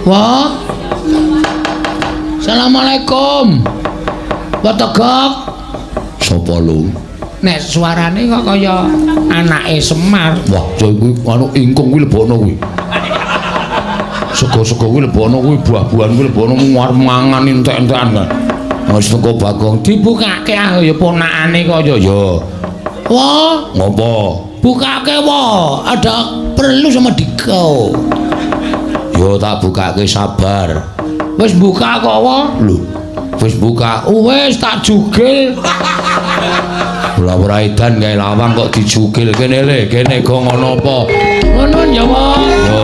Wah. Assalamualaikum. Wa tegak. Sapa lu? Nek suarane kok kaya anake Semar. Wah, kuwi anu ingkung kuwi lebono kuwi. Sego-sego kuwi lebono kuwi, buah-buahan kuwi lebono arep mangan entek-entekan kan. Wis teko Bagong dibukake ah ya ponakane kok ya. Wah, ngopo? Bukake wae. Ada perlu sama Diko. Yo tak bukake sabar. Wis buka kok wae. Lho, wis buka. Wis tak jugil. Ora edan gawe lawang kok dijugil kene le, kene go ngono apa? Ngono ya wae. Yo.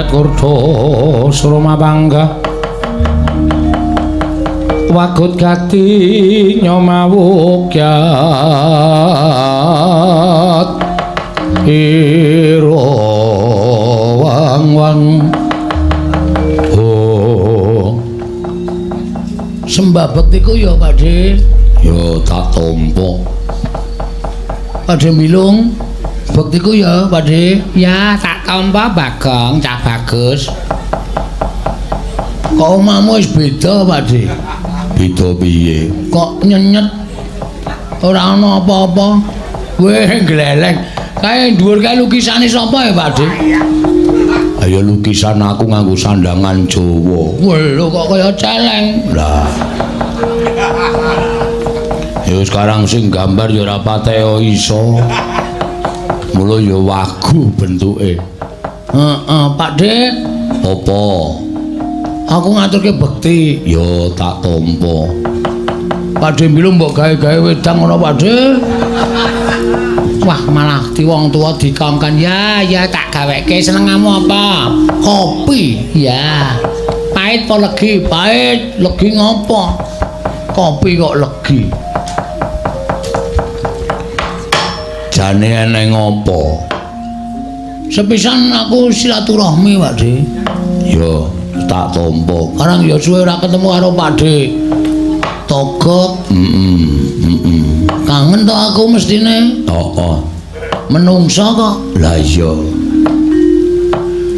Kurdo Surma Bangga Wagut Gati Nyomawukyat Iro Wang Oh sembah bektiku ya Pakde ya tak tompo Pakde milung bektiku ya Pakde ya tak tompo Bagong cah bagus kok omahmu wis beda Pakde beda piye kok nyenyet ora ana apa-apa weh gleleng kae dhuwur kae lukisane sapa ya Pakde ayo lukisan aku nganggo sandangan Jawa lho kok kaya celeng lah ya sekarang sing gambar ya ora pateo iso mula ya wagu bentuke heeh Pakde apa aku ngaturke bekti ya tak tampa Pakde mbilu mbok gawe-gawe wedang ngono Pakde wah malah di wong tuwa dikongkon ya tak gaweke senengamu apa kopi ya pahit apa legi pahit legi ngopo kopi kok legi jane eneng ngopo sepisan aku silaturahmi Pakde ya tak tampa karang ya suwe ora ketemu karo Pakde togok kangen to aku mestine menungsa kok lah iya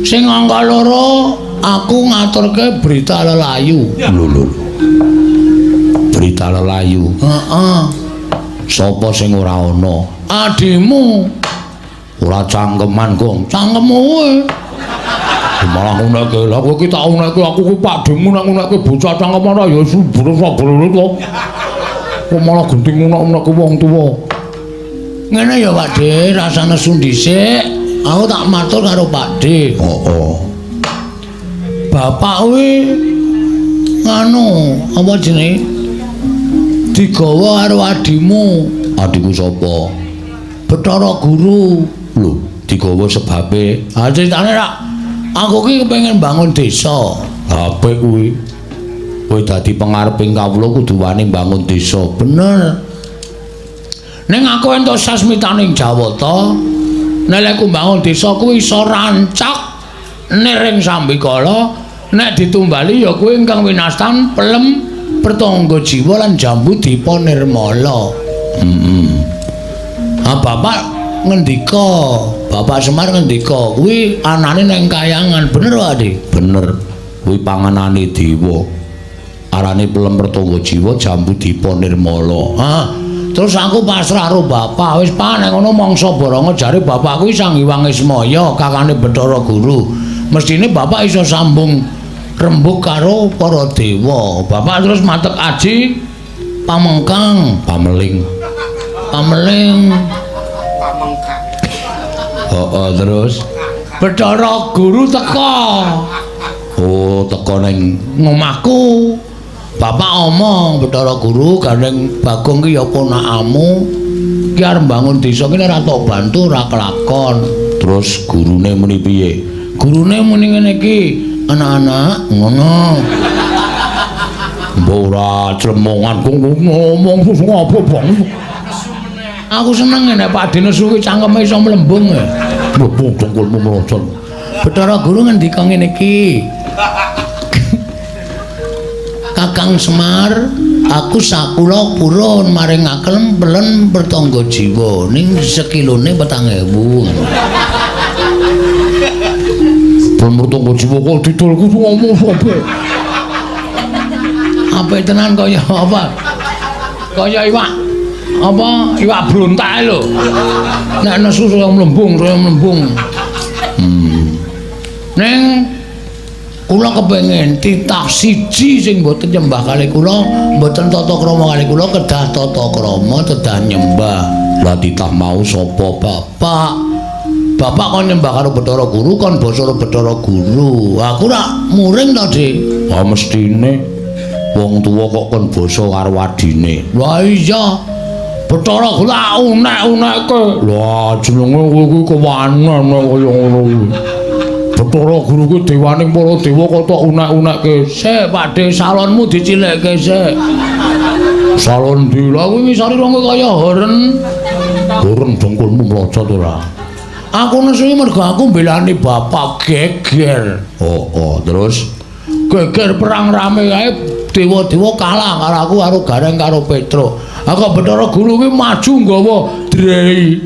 sing angka loro aku ngaturke berita lelayu lho berita lelayu heeh sapa sing ora ana adimu ora cangkeman kok cangkemmu malah ngono lha kowe ki tak ngono aku ki Pakdemu nek ngono bocah cangkeman ya subur-subur to kok malah genting ngono ku wong tuwa ngene ya Pakde rasane sun dhisik aku tak matur karo Pakde bapak kuwi nganu apa jenenge digawa karo adimu adikku sapa Bathara Guru lho digawa sebabe ceritane rak aku ki kepengin bangun desa apik kuwi kowe dadi pengareping kawula kudu wani bangun desa bener ning aku entuk sasmitaning Jawata nek lek ku bangun desa kuwi iso rancak niring sambikala nek ditumbali ya kuwi ingkang winastan pelem Pertangga Jiwa lan Jambudipta Nirmala. Bapak ngendika, Bapak Semar ngendika kuwi anane nang Kayangan, bener wae, Dik? Bener. Kuwi panganane dewa. Arane Pelem Pertangga Jiwa Jambudipta Nirmala. Terus aku pasrah karo bapak, wis panek ngono mangsa Baranga jare bapak kuwi Sang Hyang Ismaya, kakane Bathara Guru. Mestine bapak iso sambung rembug karo para dewa. Bapak terus matek aji pamengkang, pameling. Pamengkang. Terus Bathara Guru teka. Teka ning ngomahku. Bapak omong Bathara Guru gandeng Bagong ki ya ponakamu. Ki arep mbangun desa ki ora tok bantu ora kelakon. Terus gurune muni piye? Gurune muni ngene iki, anak-anak ngono. Mbok ora clemongan kok ngomong ngopo, Bang? Aku seneng nek Pak Dinesu ki cangkeme iso mlembung. Mbok dongkulmu merocon. Bathara Guru ngendika ngene iki. Kakang Semar, aku sakula purun maringaken Pelem Pertangga Jiwa ning sekilone 4.000. Pelem Pertangga Jiwa kok didolku ngomong apa? Apa tenan kaya apa? Kaya iwak apa? Iwak brontak lho. Nek nesu saya mlembung. Ning kula kepengin titah siji sing mboten nyembah kali kula, mboten tata krama kali kula, kedah tata krama kedah nyembah. Lah titah mau sapa, Bapak? Bapak kon nyembah karo Bathara Guru kon basa Bathara Guru. Aku rak muring to, Dik. Ha mestine wong tuwa kok kon basa karo adine. Lah iya. Bathara Guru unek-unekke. Lah jenenge kowe kuwi kewanen kaya ngono kuwi. Bathara Guru kuwi dewaning para dewa kok tok unek-unekke. Sik, Pakde, salonmu dicilekke sik. Salon ndi? Lah kuwi ngisore rong kaya horen. Horen dongkulmu mlocot ora. Aku nesu mergo aku mbelani bapak geger. Terus geger perang rame kae dewa-dewa kalah karo aku karo Gareng karo Petro. Aku Bathara Guru kuwi maju nggawa drei.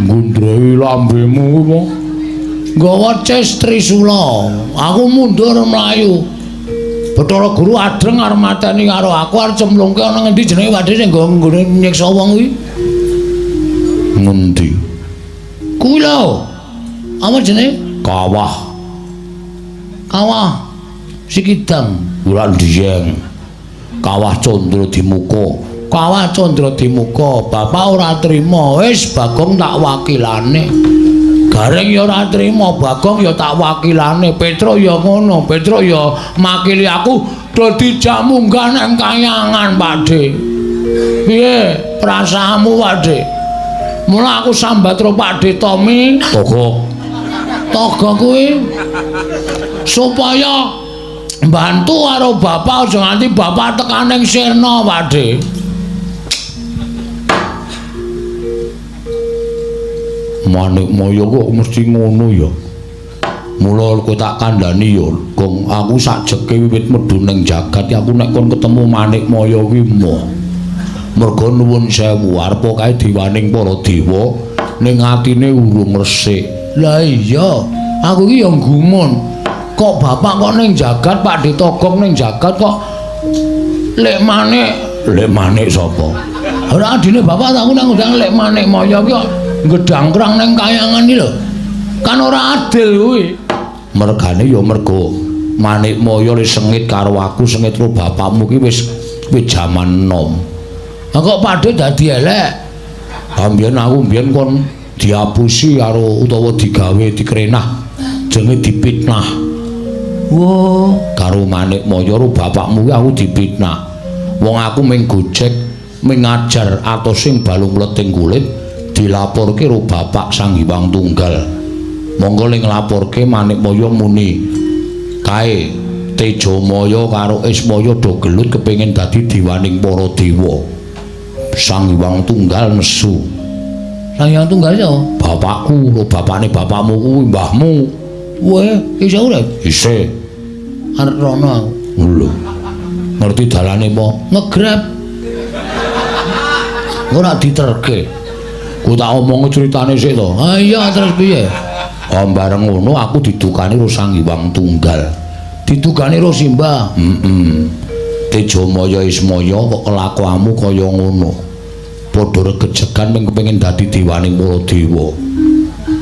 Ngundrei lambemu kuwi. Nggawa cis Trisula. Aku mundur mlayu. Bathara Guru adreng arep mateni karo aku arep cemplungke ana ngendi jenenge Pakde sing nggone nyiksa wong kuwi. Ngendi? Kuwi lho. Apa jenenge? Kawah. Kawah Sikidang, Wulan Dieng. Kawah Candra Dimuka. Kawah Candra Dimuka. Bapak ora trima, wis Bagong tak wakilane. Gareng ya ora trima, Bagong ya tak wakilane. Petro ya ngono, Petro ya makili aku dadi jamunggah nang Kayangan, Pakde. Piye perasaanmu, Pakde? Mula aku sambat karo Pakde Tomi. Togo kuwi supaya mbantu karo bapak aja nganti bapak tekan ning sirna, Pakde. Manik Maya kok mesti ngono ya. Mula kok tak kandhani ya, Gong, aku sakjeke wiwit medhu ning jagat aku nek kon ketemu Manik Maya kuwi moh. Mergo nuwun sewu arepa kae dewaning para dewa ning atine urung resik. Lah iya, aku iki ya gumun. Kok bapak kok ning jagat, Pakde Togong ning jagat kok Lek Manik sapa? Ora adine bapak tak undang Lek Manik Maya ki kok gedangkrang ning Kayangan iki lho. Kan ora adil kuwi. Mergane ya mergo Manik Maya wis sengit karo aku, sengit karo bapakmu ki wis jaman enom. Lah kok Pakde dadi elek? Ambiyen aku mbiyen kon diapusi karo utawa digawe dikrenah jenenge dipitnah. Wo, karo Manik Maya karo bapakmu ki aku dipitnah. Wong aku ming gojek, ming ngajar atos sing balung mleting kulit dilaporke karo bapak Sang Hyang Tunggal. Monggo ning nglaporke Manik Maya muni kae Tejamaya karo Ismaya do gelut kepengin dadi dewaning para dewa. Sang Hyang Tunggal nesu. Sang Hyang Tunggal ya? Bapakku, lho bapakne bapakmu kuwi mbahmu. Weh, isih urip? Isih. Arep rono aku. Lho. Ngerti dalane apa? Ngegrab. Ora diterke. Ku tak omong ceritane sik to. Ha iya terus piye? Bareng ngono aku didukani karo Sang Hyang Tunggal. Didukani karo Simbah. Tejomaya Ismaya kok kelakuanmu kaya ngono. Padha regejegan mung kepengin dadi diwaning para dewa.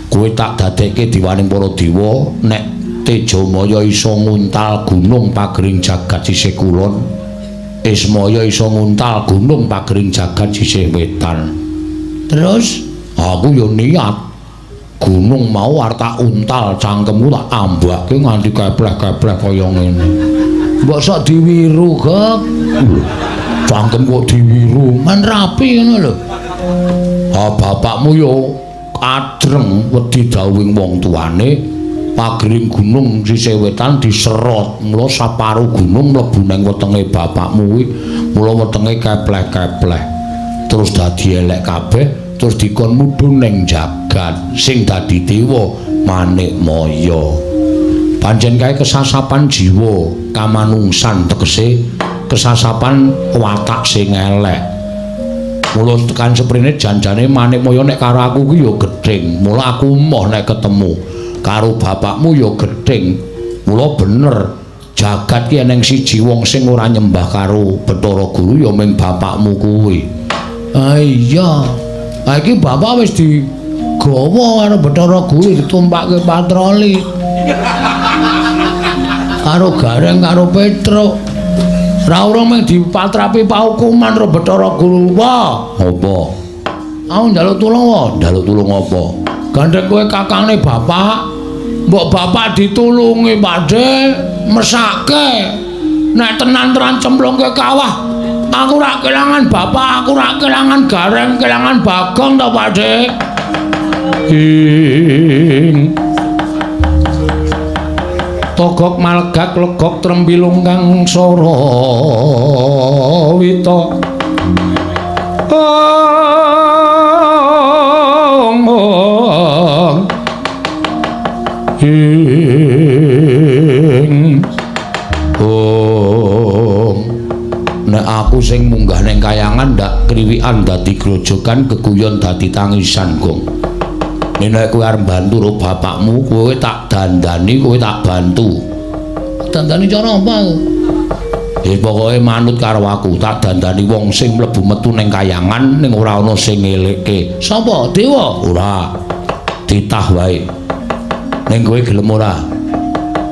Kowe tak dadekke diwaning para dewa nek Tejomaya iso nguntal gunung pagering jagat sisih kulon. Ismaya iso nguntal gunung pagering jagat sisih wetan. Terus aku yo niat gunung mau arep tak untal cangkemmu tak ambake nganti kepleh-kepleh kaya ngene. Mbok sok diwiru, Gek. Cangkem kok diwiru, men rapi ngono lho. Bapakmu yo adreng wedi dawuhing wong tuane. Pagering gunung sisih wetan diserot, mula saparuh gunung mlebu nang wetenge bapakmu kuwi, mula wetenge kepleh-kepleh. Terus dadi elek kabeh, terus dikon mudhun ning jagat sing dadi dewa Manikmaya. Pancen kae kesasapan jiwa, kamanungsan tegese kesasapan watak sing elek. Mula tekan seprene janjane Manikmaya nek karo aku kuwi ya gedhing, mula aku emoh nek ketemu. Karo bapakmu ya gedhing. Mula bener jagat ki eneng siji wong sing ora nyembah karo Bathara Guru ya mung bapakmu kuwi. Ah iya. Ha iki bapak wis digawa karo Bathara Guru ditumpakke patroli. Karo Gareng karo Petruk. Ora ora mung dipatrapi paukuman karo Bathara Guru. Wah, apa? Aku njaluk tulung wae. Njaluk tulung apa? Gandeng kowe kakangne bapak, mbok bapak ditulungi Pakde, mesake. Nek tenan-tenan cemplungke kawah, aku ora kelangan bapak, aku ora kelangan Gareng, kelangan Bagong to Pakde. Togok malgak legok trembilung kang sarawita. Nek aku sing munggah ning kayangan ndak kriwikan dadi grojogan geguyon dadi tangisan gong. Nek kowe arep bantu karo bapakmu, kowe tak dandani, kowe tak bantu. Dandani cara apa aku? Pokoke manut karo aku, tak dandani wong sing mlebu metu ning kayangan ning ora ana sing ngelekke. Sapa? Dewa? Ora. Ditah wae. Ning kowe gelem ora?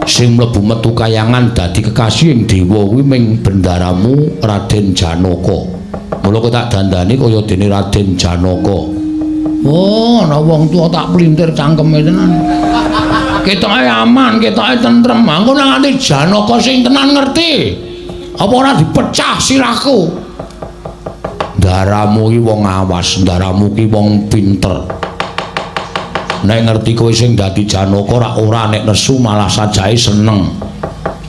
Sing mlebu metu kayangan dadi kekasihing dewa kuwi ming bendaramu Raden Janaka. Mula kowe tak dandani kaya dene Raden Janaka. Oh, ana wong tuwa tak plintir cangkeme tenan. Ketoke aman, ketoke tentrem. Mangko nang ati Janaka sing tenan ngerti. Apa ora dipecah sirahku? Ndaramu ki wong awas, ndaramu ki wong pinter. Nek ngerti kowe sing dadi Janaka ora nek nesu malah sajae seneng.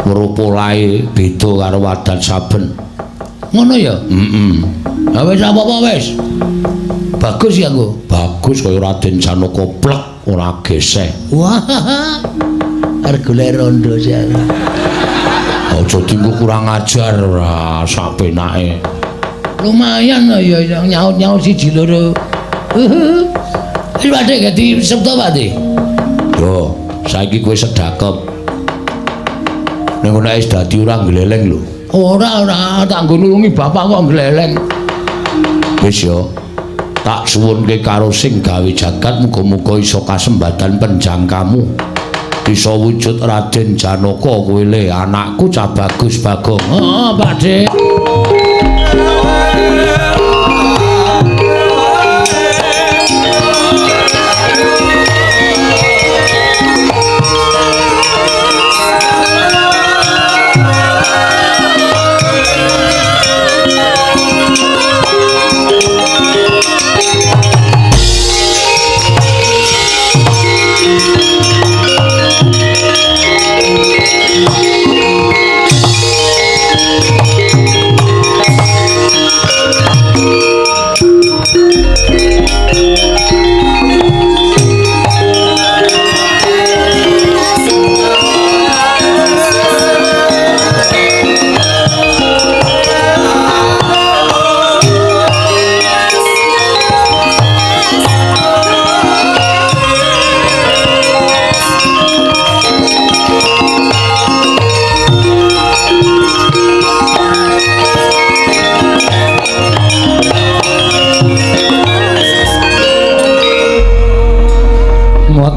Weruh polahe beda karo wadat saben. Ngono ya? Ha wis apa-apa wis. Bagus ya nggo. Bagus kaya Raden Janaka plek ora geseh. Wah. Arep golek rondo sih. Aja dinggo kurang ajar ora sak penake. Lumayan ya nyaut-nyaut siji loro. Wis Pakde ganti septo Pakde. Yo, saiki kowe sedakep. Ning ora wis dadi ora gleleng lho. Ora tak nggo nulungi bapak kok gleleng. Wis yo. Tak suwunke karo sing gawe jagat muga-muga iso kasembadan penjangkamu. Bisa wujud Raden Janaka kowe le anakku cah bagus Bagong. Heeh, Pakde.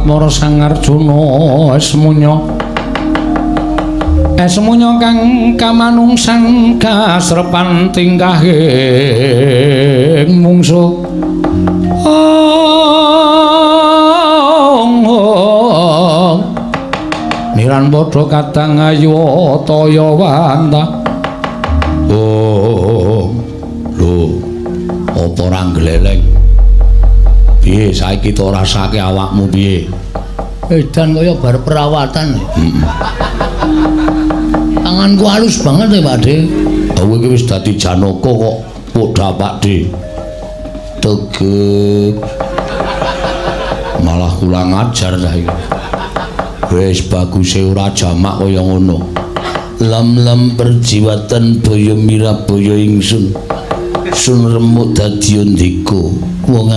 Watmara Sang Arjuna Esmunya kang kamanungsan kasrepan tingkahing mungsuh niran padha kadang ayu taya wantah lho apa ora gleleng piye saiki to rasake awakmu piye edan kaya bar perawatan tanganku halus banget ya Pakde kowe iki wis dadi Janaka kok podha Pakde tegep malah kurang ajar saiki wis baguse ora jamak kaya ngono lam perjiwatan boyo mirabaya ingsun sun remuk dadi ndika wong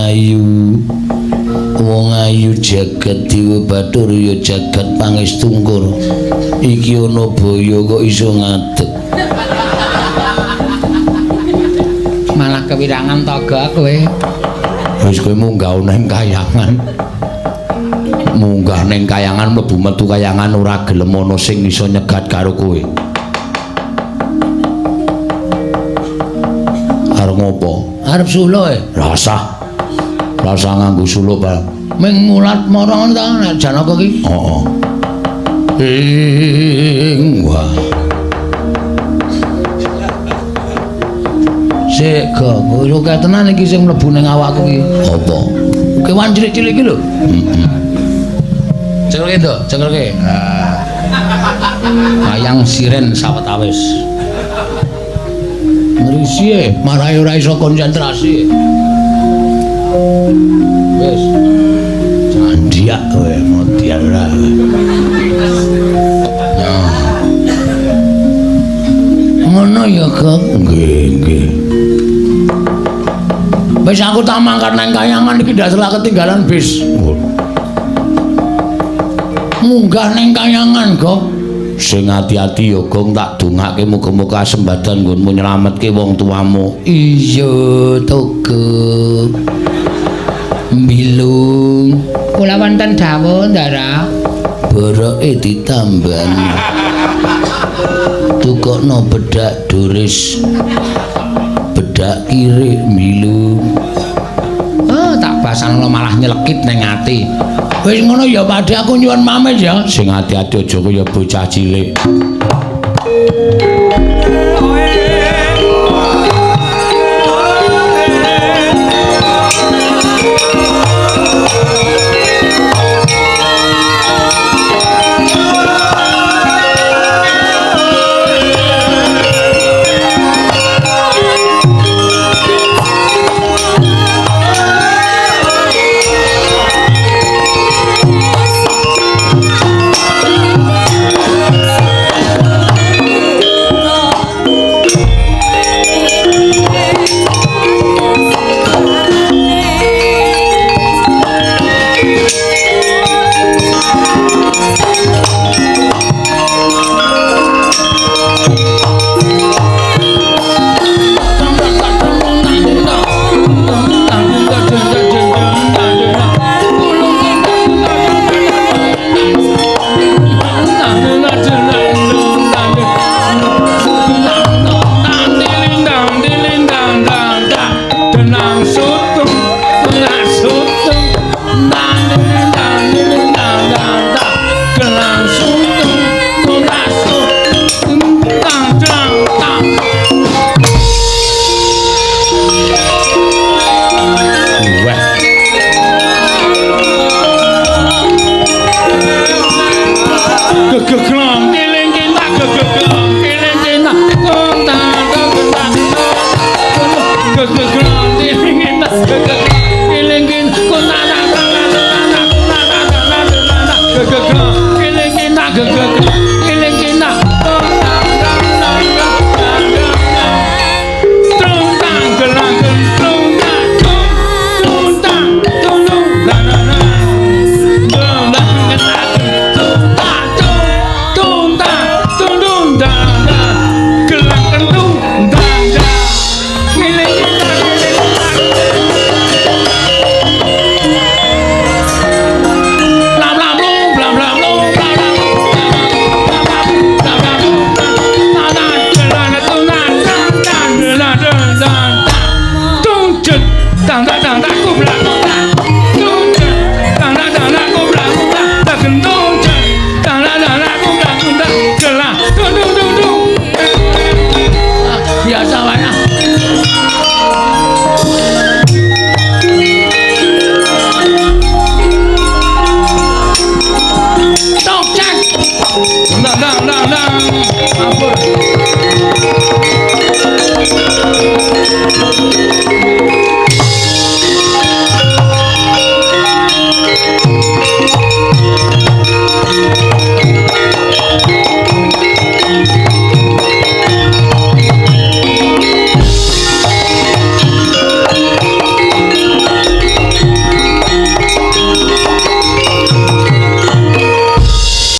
ayu jagat dewa bathara ya jagat pangestungkur iki ana baya kok iso ngadeg malah kewirangan toga kowe wis kowe munggah nang kayangan munggah ning kayangan mlebu metu kayangan ora gelem ana sing iso nyegat karo kowe arep ngopo arep suluh rasa nganggo suluh Pak ming mulat marang ta nek Janaka iki wah sik kok ora ketenan iki sing mlebu ning awakku iki apa kewan cilik-cilik iki lho cengelke ayang siren sawetawis ngrisi marai ora iso konsentrasi wis candiak kowe modal ora ngono ya kok nggih wis aku tak mangkat nang kayangan iki ndak salah ketinggalan bis munggah ning kayangan kok sing ati-ati ya Gong tak dongake muga-muga sembadan nggonmu nyelametke wong tuamu iya Togo bilung kula wonten dawuh Ndara boroke ditamban tukokno bedak doris bedak kiri bilung tak basano malah nyelekit ning ati wis ngono ya Pakde aku nyuwun pamit ya sing ati-ati aja kaya bocah cilik